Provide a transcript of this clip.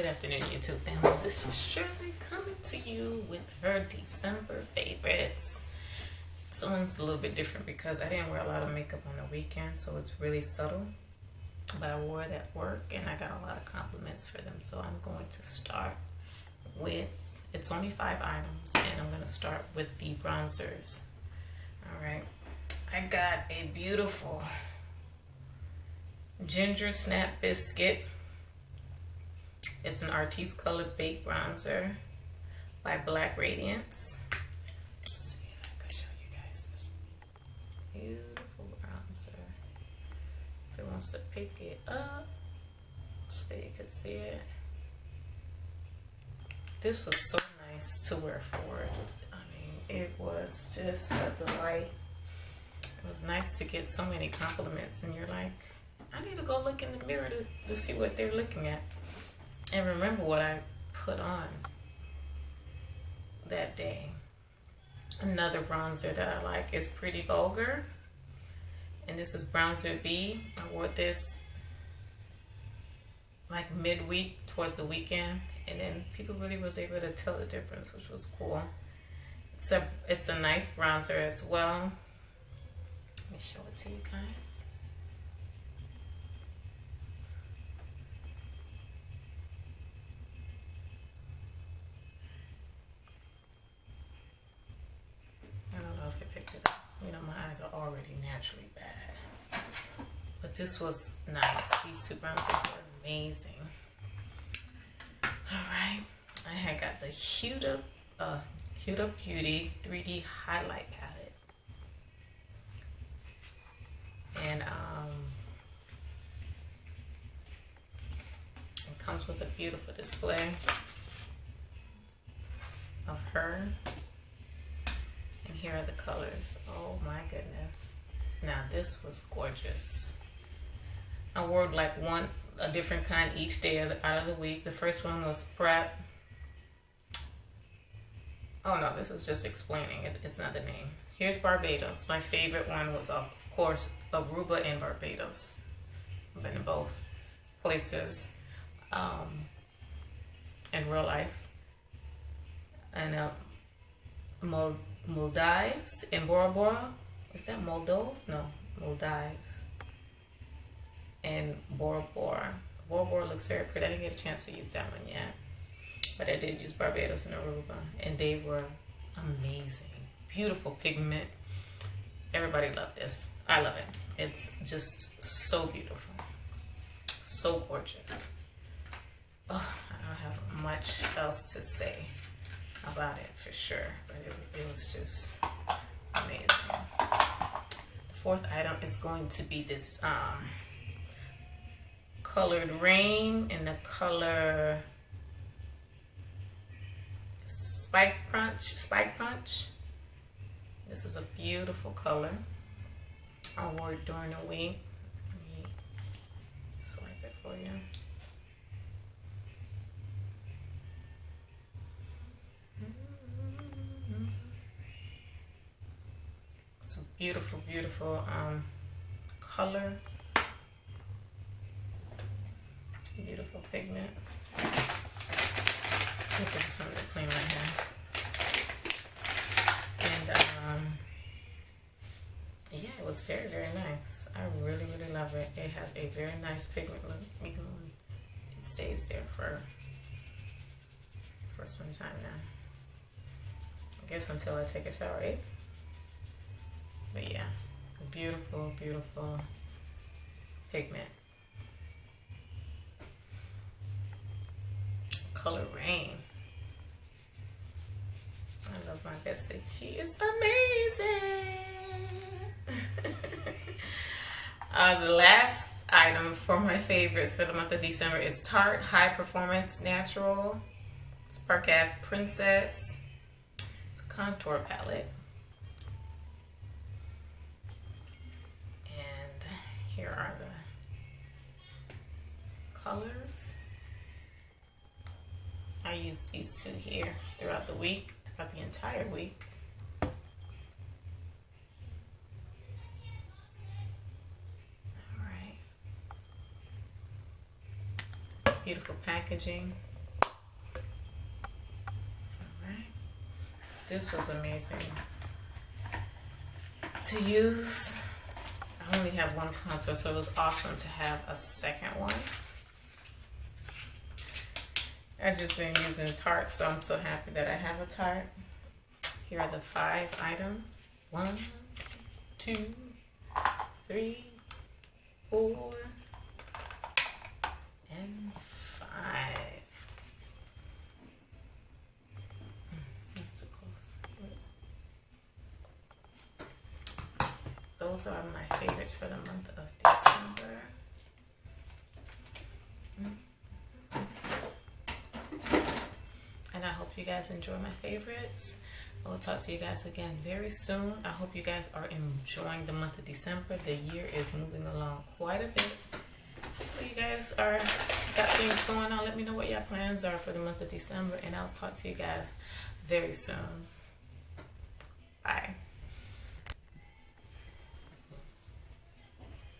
Good afternoon, YouTube family. This is Shirley coming to you with her December favorites. This one's a little bit different because I didn't wear a lot of makeup on the weekend, so it's really subtle. But I wore it at work and I got a lot of compliments for them. So I'm going to start with, it's only 5 items, and I'm going to start with the bronzers. Alright, I got a beautiful Ginger Snap Biscuit. It's an Artiste Colored Baked Bronzer by Black Radiance. Let's see if I can show you guys this beautiful bronzer. If it wants to pick it up so you can see it. This was so nice to wear forward. I mean, it was just a delight. It was nice to get so many compliments, and you're like, I need to go look in the mirror to see what they're looking at and remember what I put on that day. Another bronzer that I like is Pretty Vulgar, and this is Bronzer B. I wore this like midweek towards the weekend, and then people really was able to tell the difference, which was cool. It's a nice bronzer as well. Let me show it to you guys. Are already naturally bad, but this was nice. These 2 bronzers were amazing. All right, I had got the Huda Beauty 3D highlight palette, and it comes with a beautiful display of her. And here are the colors. Oh my goodness. Now this was gorgeous. I wore like a different kind each day out of the week. The first one was Prep. Oh no, this is just explaining. It's not the name. Here's Barbados. My favorite one was, of course, Aruba and Barbados. I've been in both places in real life. And Maldives in Bora Bora. Is that Moldova? No, Maldives and Bora Bora. Bora Bora looks very pretty. I didn't get a chance to use that one yet, but I did use Barbados and Aruba, and they were amazing. Beautiful pigment. Everybody loved this. I love it. It's just so beautiful, so gorgeous. Oh, I don't have much else to say about it for sure, but it was just amazing. The 4th item is going to be this Colored Rain in the color Spike Punch. This is a beautiful color. I wore it during the week. Let me swipe it for you. Beautiful, beautiful color. Beautiful pigment. Look at something to clean my hair. And yeah, it was very, very nice. I really, really love it. It has a very nice pigment look, even when it stays there for some time now. I guess until I take a shower, right? But yeah, beautiful, beautiful pigment. Color Rain. I love my Bessie. She is amazing. The last item for my favorites for the month of December is Tarte High Performance Natural Spark Princess. It's a contour palette. Here are the colors. I use these 2 here throughout the week, throughout the entire week. All right. Beautiful packaging. This was amazing to use. I only have one contour, so it was awesome to have a second one. I've just been using Tarte, so I'm so happy that I have a Tarte. Here are the 5 items. 1, 2, 3, 4, and 5. That's too close. Those are my favorites for the month of December. And I hope you guys enjoy my favorites. I will talk to you guys again very soon. I hope you guys are enjoying the month of December. The year is moving along quite a bit. Hopefully you guys got things going on. Let me know what your plans are for the month of December, and I'll talk to you guys very soon. Bye.